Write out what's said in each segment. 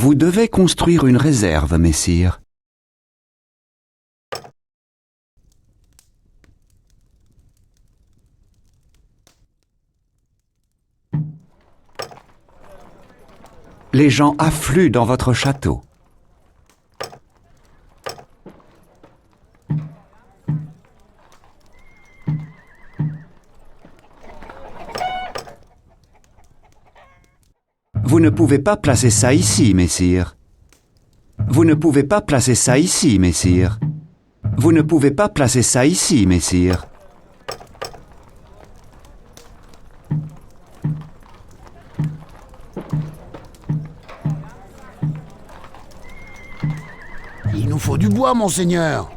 Vous devez construire une réserve, messire. Les gens affluent dans votre château. Vous ne pouvez pas placer ça ici, messire. Vous ne pouvez pas placer ça ici, messire. Vous ne pouvez pas placer ça ici, messire. Il nous faut du bois, monseigneur.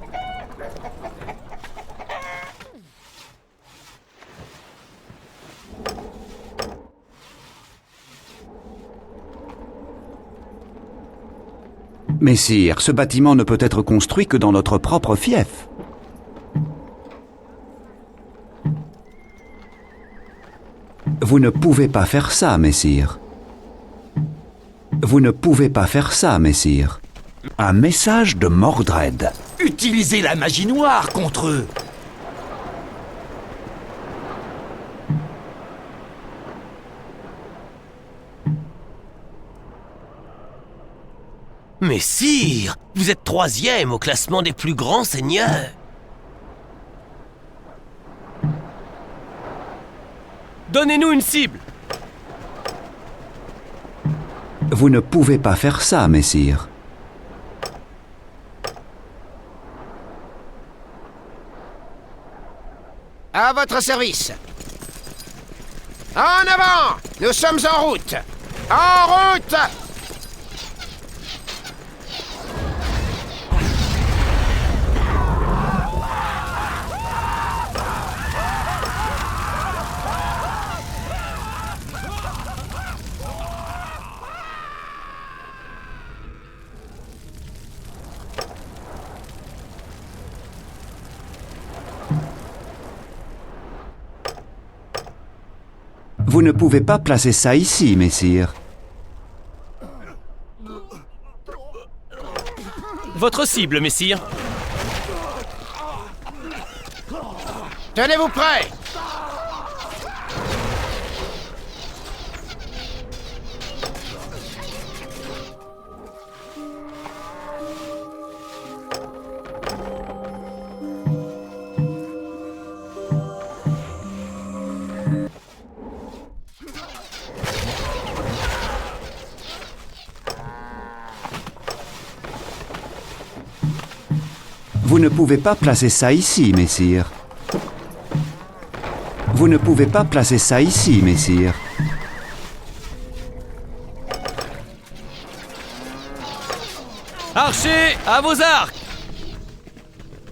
Messire, ce bâtiment ne peut être construit que dans notre propre fief. Vous ne pouvez pas faire ça, messire. Vous ne pouvez pas faire ça, messire. Un message de Mordred. Utilisez la magie noire contre eux. Mais sire, vous êtes 3e au classement des plus grands seigneurs. Donnez-nous une cible. Vous ne pouvez pas faire ça, messire. À votre service. En avant! Nous sommes en route! En route! Vous ne pouvez pas placer ça ici, messire. Votre cible, messire. Tenez-vous prêts! Vous ne pouvez pas placer ça ici, messire. Vous ne pouvez pas placer ça ici, messire. Archers, à vos arcs!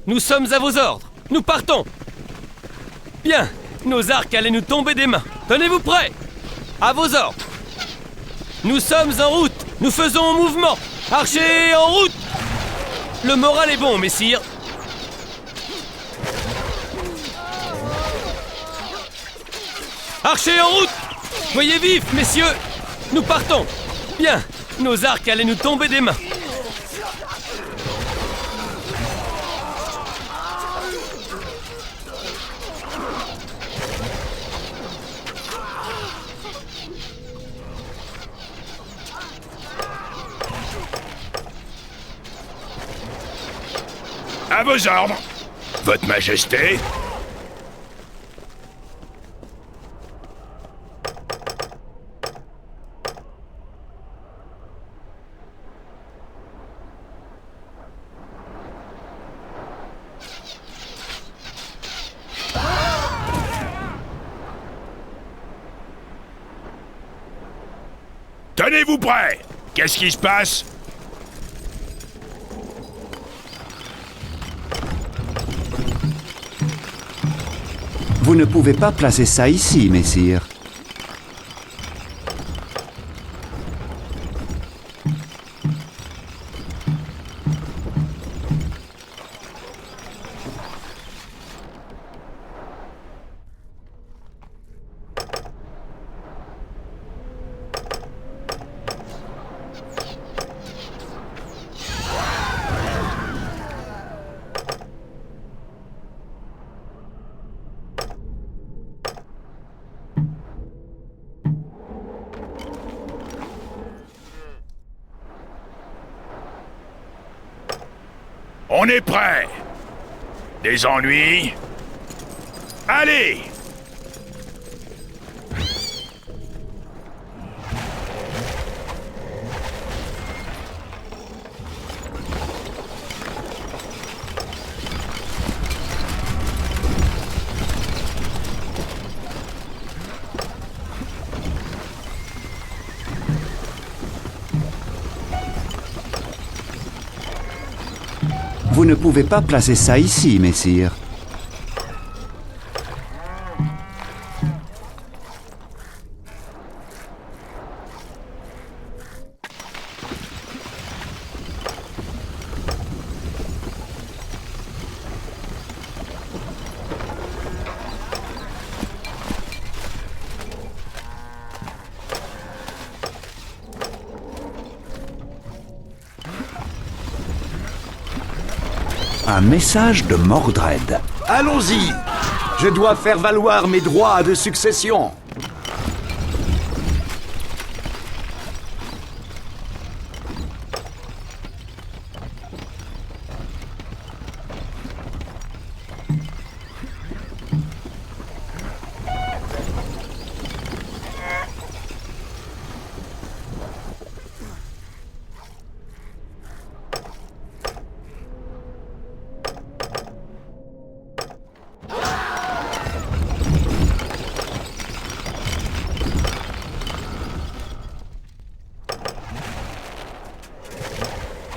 Nous sommes à vos ordres. Nous partons. Bien, nos arcs allaient nous tomber des mains. Tenez-vous prêts. À vos ordres. Nous sommes en route. Nous faisons un mouvement. Archers, en route! Le moral est bon, messire. Archers, en route! Soyez vifs, messieurs. Nous partons. Bien, nos arcs allaient nous tomber des mains. À vos ordres, Votre Majesté. Tenez-vous prêts. Qu'est-ce qui se passe? Vous ne pouvez pas placer ça ici, messire. On est prêt. Des ennuis? Allez! Vous ne pouvez pas placer ça ici, messire. Un message de Mordred. Allons-y. Je dois faire valoir mes droits de succession.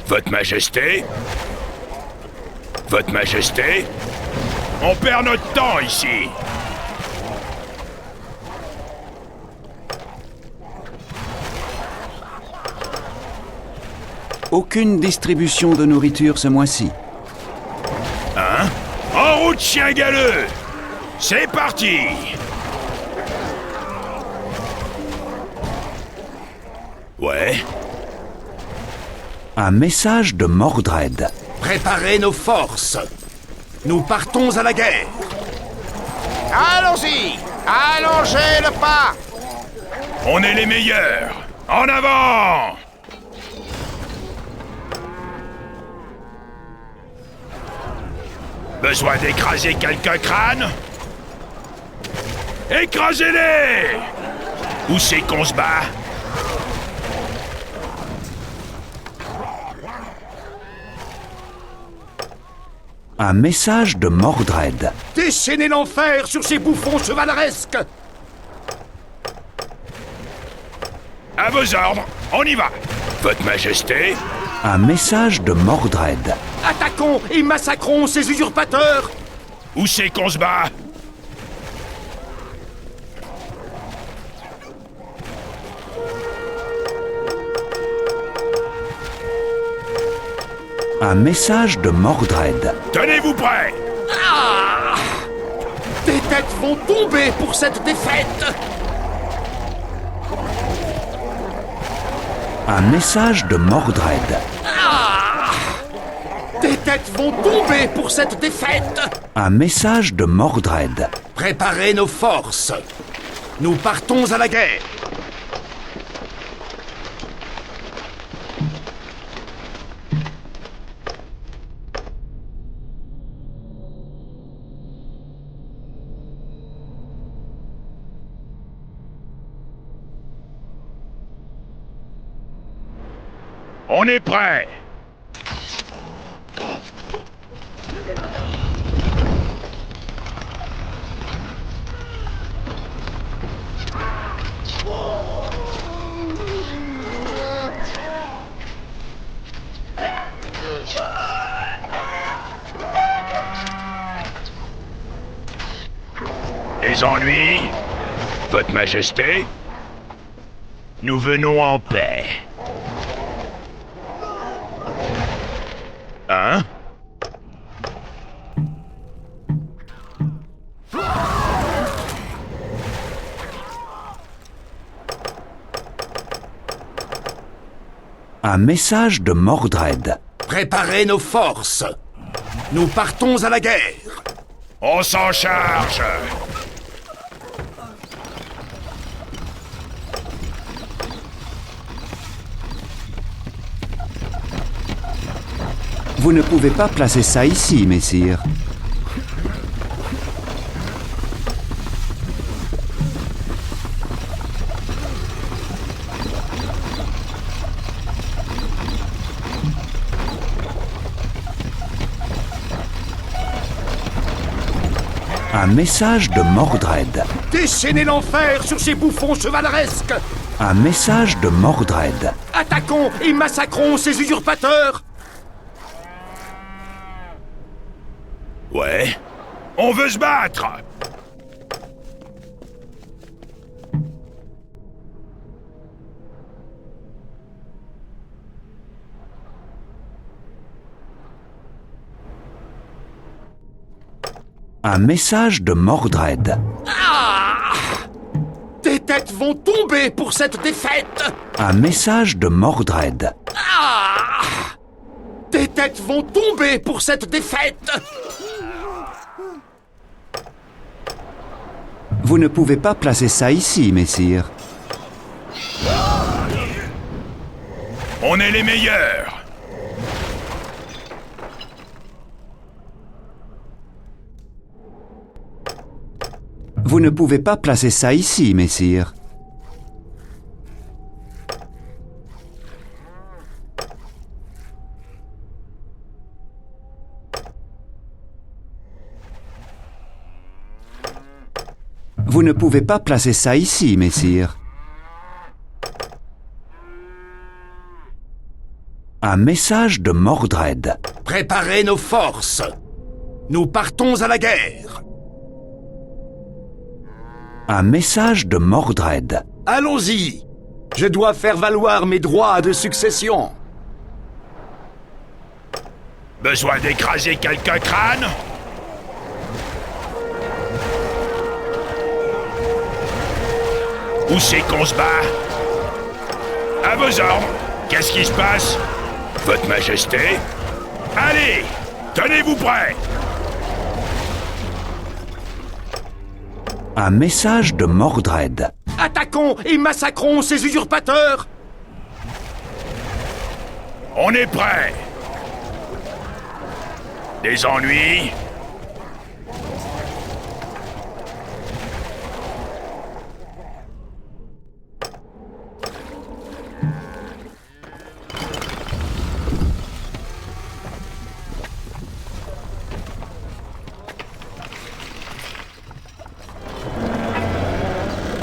Votre Majesté? Votre Majesté? On perd notre temps ici. Aucune distribution de nourriture ce mois-ci. Hein? En route, chien galeux! C'est parti! Ouais? Un message de Mordred. Préparez nos forces. Nous partons à la guerre. Allons-y. Allongez le pas. On est les meilleurs! En avant! Besoin d'écraser quelques crânes? Écrasez-les! Où c'est qu'on se bat? Un message de Mordred. Déchaînez l'enfer sur ces bouffons chevaleresques. À vos ordres, on y va! Votre Majesté? Un message de Mordred. Attaquons et massacrons ces usurpateurs. Où c'est qu'on se bat? Un message de Mordred. Tenez-vous prêts! Des têtes vont tomber pour cette défaite. Un message de Mordred. Des têtes vont tomber pour cette défaite. Un message de Mordred. Préparez nos forces. Nous partons à la guerre. On est prêts! Les ennuis? Votre Majesté? Nous venons en paix. Hein? Un message de Mordred. Préparez nos forces. Nous partons à la guerre. On s'en charge! Vous ne pouvez pas placer ça ici, messire. Un message de Mordred. Déchaînez l'enfer sur ces bouffons chevaleresques! Un message de Mordred. Attaquons et massacrons ces usurpateurs! Ouais. On veut se battre! Un message de Mordred. Des têtes vont tomber pour cette défaite! Un message de Mordred. Des têtes vont tomber pour cette défaite! Vous ne pouvez pas placer ça ici, messire. On est les meilleurs! Vous ne pouvez pas placer ça ici, messire. Vous ne pouvez pas placer ça ici, messire. Un message de Mordred. Préparez nos forces! Nous partons à la guerre! Un message de Mordred. Allons-y! Je dois faire valoir mes droits de succession! Besoin d'écraser quelques crânes? Où c'est qu'on se bat? À vos ordres! Qu'est-ce qui se passe? Votre Majesté? Allez! Tenez-vous prêts! Un message de Mordred. Attaquons et massacrons ces usurpateurs! On est prêts! Des ennuis?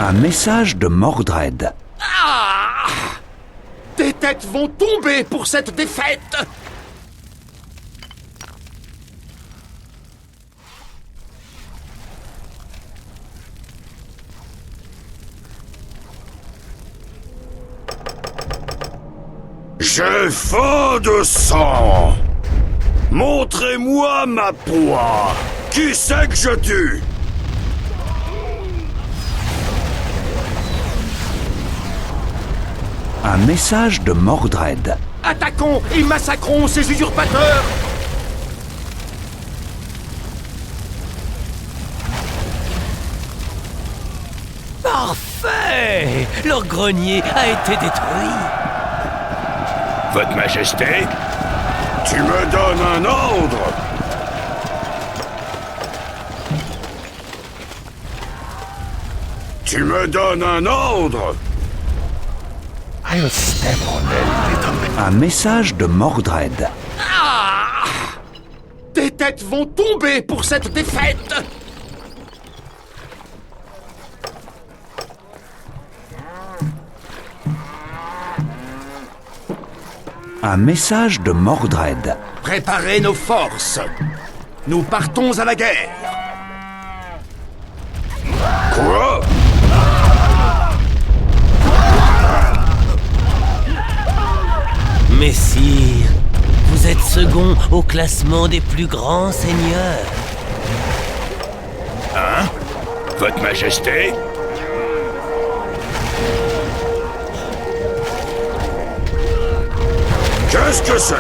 Un message de Mordred. Des têtes vont tomber pour cette défaite! Je fonds de sang! Montrez-moi ma proie! Qui c'est que je tue? Un message de Mordred. Attaquons et massacrons ces usurpateurs! Parfait! Leur grenier a été détruit. Votre Majesté? Tu me donnes un ordre? Tu me donnes un ordre? Un message de Mordred. Des têtes vont tomber pour cette défaite! Un message de Mordred. Préparez nos forces! Nous partons à la guerre! Quoi? Messire, vous êtes second au classement des plus grands seigneurs. Hein? Votre Majesté? Qu'est-ce que c'est?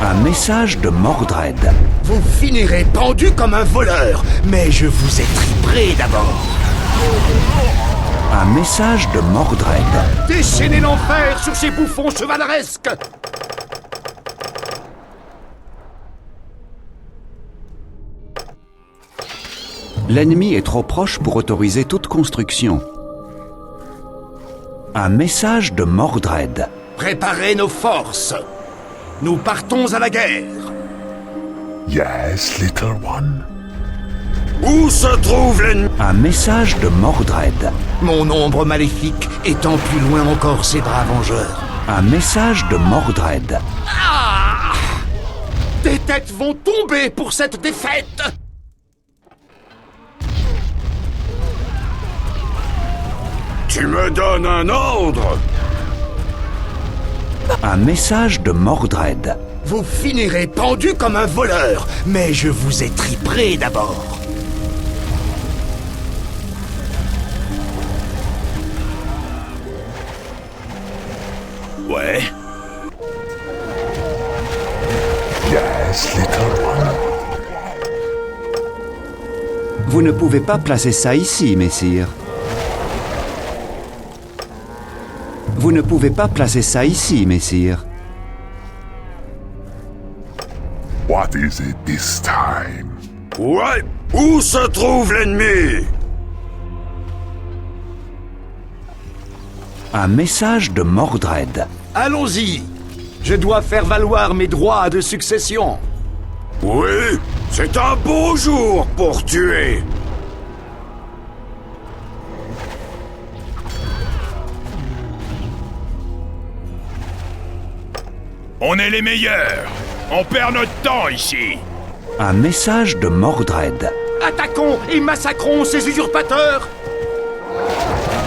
Un message de Mordred. Vous finirez pendu comme un voleur, mais je vous étriperai d'abord! Un message de Mordred. Déchaînez l'enfer sur ces bouffons chevaleresques! L'ennemi est trop proche pour autoriser toute construction. Un message de Mordred. Préparez nos forces. Nous partons à la guerre. Yes, little one. Où se trouve l'ennemi? Un message de Mordred. Mon ombre maléfique étend plus loin encore ses bras vengeurs. Un message de Mordred. Des têtes vont tomber pour cette défaite. Tu me donnes un ordre? Un message de Mordred. Vous finirez pendu comme un voleur, mais je vous étriperai d'abord. Ouais. Yes, little one. Vous ne pouvez pas placer ça ici, messire. Vous ne pouvez pas placer ça ici, messire. What is it this time? Ouais, où se trouve l'ennemi? Un message de Mordred. Allons-y. Je dois faire valoir mes droits de succession. Oui, c'est un beau jour pour tuer. On est les meilleurs. On perd notre temps ici. Un message de Mordred. Attaquons et massacrons ces usurpateurs.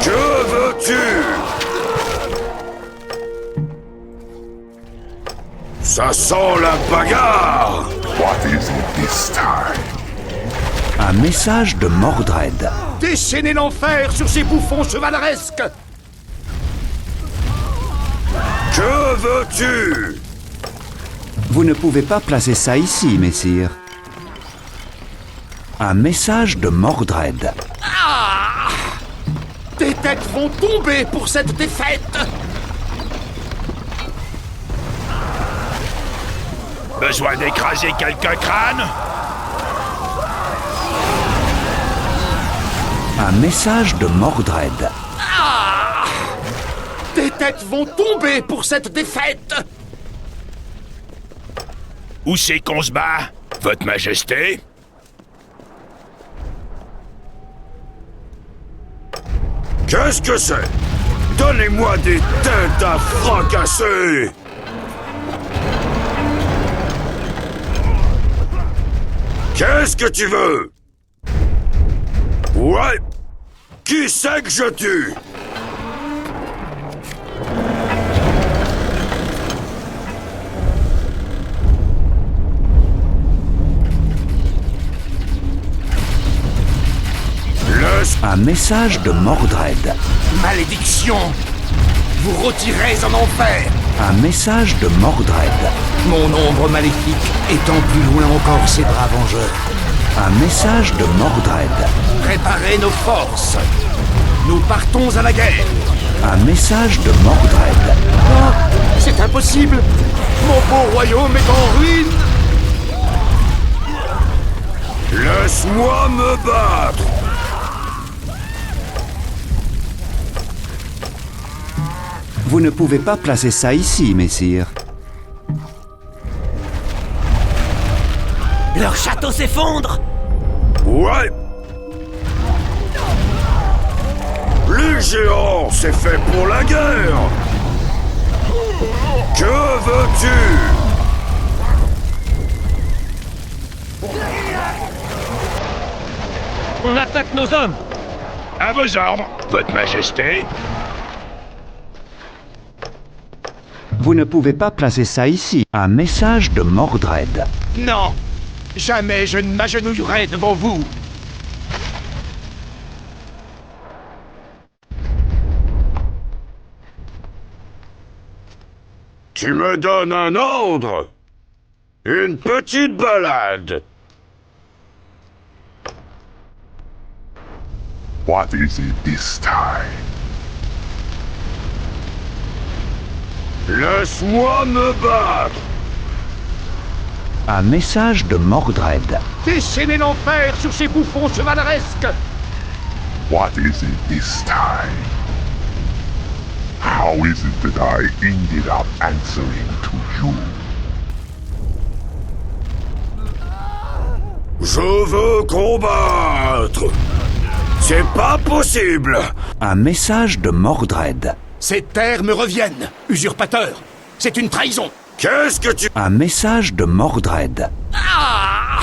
Que veux-tu? Ça sent la bagarre. What is it this time? Un message de Mordred. Déchaînez l'enfer sur ces bouffons chevaleresques. Que veux-tu? Vous ne pouvez pas placer ça ici, messire. Un message de Mordred. Des têtes vont tomber pour cette défaite. Besoin d'écraser quelques crânes? Un message de Mordred. Des têtes vont tomber pour cette défaite. Où c'est qu'on se bat, Votre Majesté? Qu'est-ce que c'est? Donnez-moi des têtes à fracasser! Qu'est-ce que tu veux? Ouais? Qui c'est que je tue? Un message de Mordred. Malédiction. Vous retirez en enfer. Un message de Mordred. Mon ombre maléfique étend plus loin encore ses bras vengeurs. Un message de Mordred. Préparez nos forces. Nous partons à la guerre. Un message de Mordred. Oh, c'est impossible. Mon beau royaume est en ruine. Laisse-moi me battre! Vous ne pouvez pas placer ça ici, messire. Leur château s'effondre! Ouais! Les géants, c'est fait pour la guerre! Que veux-tu? On attaque nos hommes! À vos ordres, Votre Majesté. Vous ne pouvez pas placer ça ici. Un message de Mordred. Non. Jamais je ne m'agenouillerai devant vous. Tu me donnes un ordre? Une petite balade? What is it this time? Laisse-moi me battre! Un message de Mordred. Déchaînez l'enfer sur ces bouffons chevaleresques. What is it this time? How is it that I ended up answering to you? Je veux combattre. C'est pas possible. Un message de Mordred. Ces terres me reviennent, usurpateur. C'est une trahison. Qu'est-ce que tu... Un message de Mordred. Ah!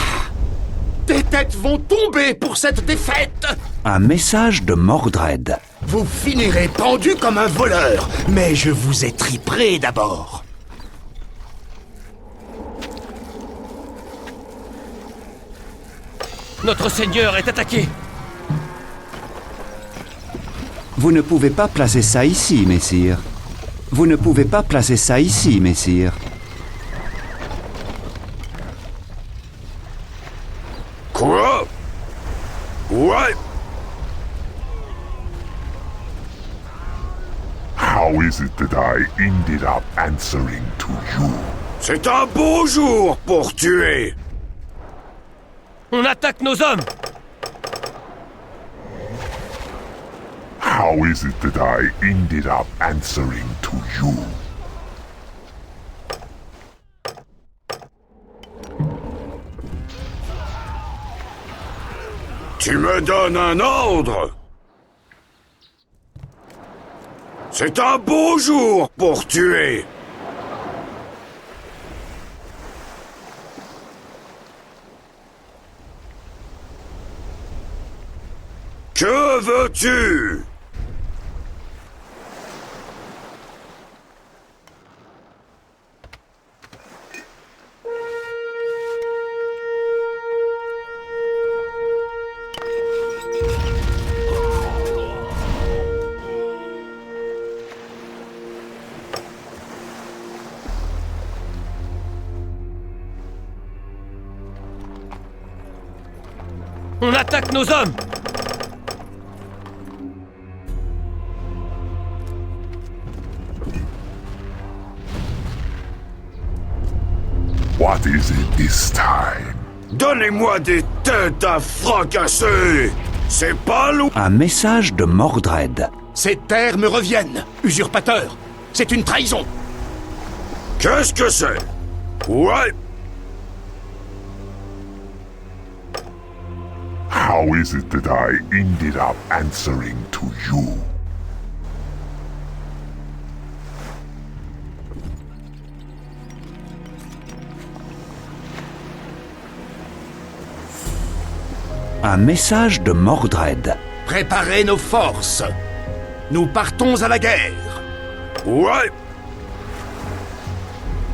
Des têtes vont tomber pour cette défaite. Un message de Mordred. Vous finirez pendu comme un voleur, mais je vous étriperai d'abord. Notre seigneur est attaqué. Vous ne pouvez pas placer ça ici, messire. Vous ne pouvez pas placer ça ici, messire. Quoi? Ouais. How is it that I ended up answering to you? C'est un beau jour pour tuer. On attaque nos hommes. How is it that I ended up answering to you? Tu me donnes un ordre. C'est un beau jour pour tuer. Que veux-tu? On attaque nos hommes. What is it this time? Donnez-moi des têtes à fracasser. C'est pas loin. Un message de Mordred. Ces terres me reviennent, usurpateur. C'est une trahison. Qu'est-ce que c'est? Ouais. How is it that I ended up answering to you? Un message de Mordred. Préparez nos forces. Nous partons à la guerre. Ouais.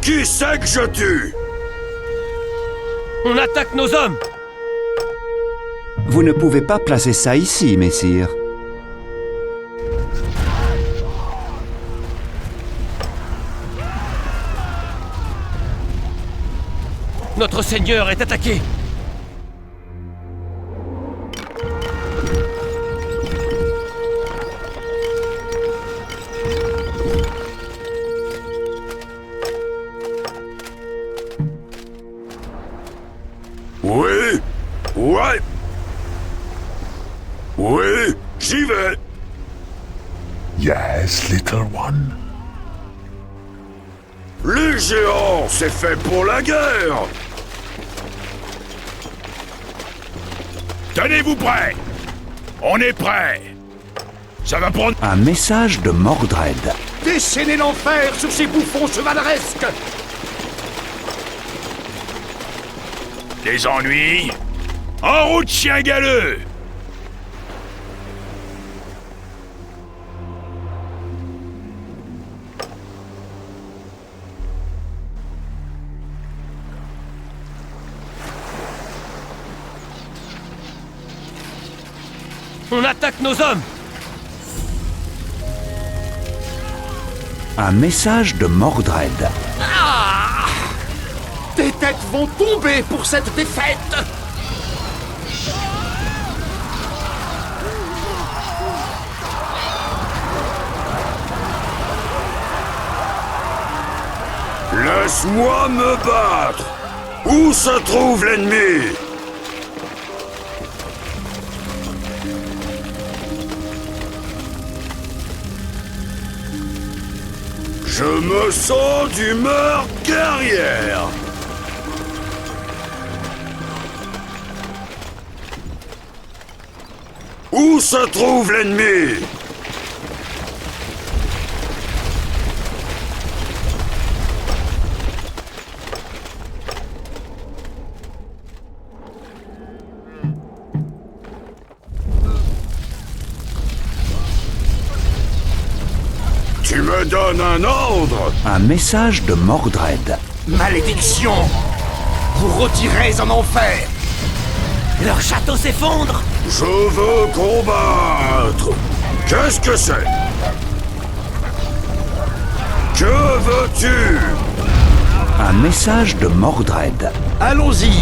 Qui c'est que je tue? On attaque nos hommes. Vous ne pouvez pas placer ça ici, messire. Notre seigneur est attaqué. Oui. Ouais. Oui, j'y vais. Yes, little one? Les géants, c'est fait pour la guerre. Tenez-vous prêts! On est prêts! Ça va prendre... Un message de Mordred. Déchaînez l'enfer sur ces bouffons chevaleresques. Des ennuis? En route, chien galeux! On attaque nos hommes. Un message de Mordred. Ah! Des têtes vont tomber pour cette défaite. Laisse-moi me battre. Où se trouve l'ennemi? Je me sens d'humeur guerrière. Où se trouve l'ennemi? Tu me donnes un ordre? Un message de Mordred. Malédiction! Vous retirez en enfer! Leur château s'effondre! Je veux combattre. Qu'est-ce que c'est? Que veux-tu? Un message de Mordred. Allons-y.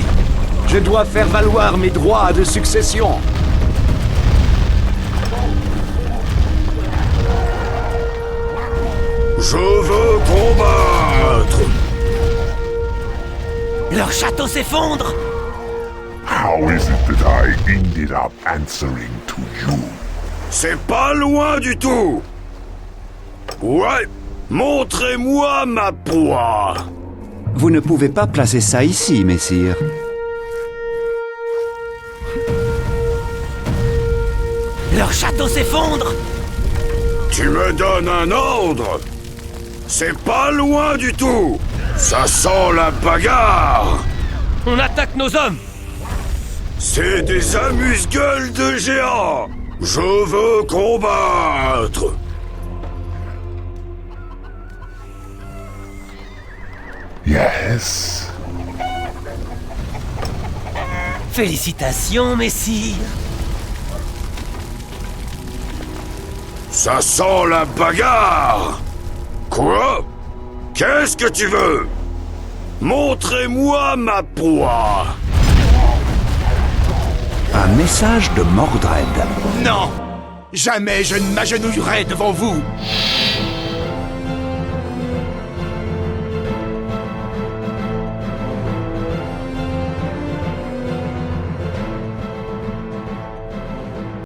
Je dois faire valoir mes droits de succession. Je veux combattre. Leur château s'effondre! How is it that I ended up answering to you? C'est pas loin du tout. Ouais, montrez-moi ma proie. Vous ne pouvez pas placer ça ici, messire. Leur château s'effondre! Tu me donnes un ordre? C'est pas loin du tout. Ça sent la bagarre. On attaque nos hommes! C'est des amuse-gueules de géants. Je veux combattre. Yes. Félicitations, messire! Ça sent la bagarre. Quoi? Qu'est-ce que tu veux? Montrez-moi ma proie. Un message de Mordred. Non! Jamais je ne m'agenouillerai devant vous!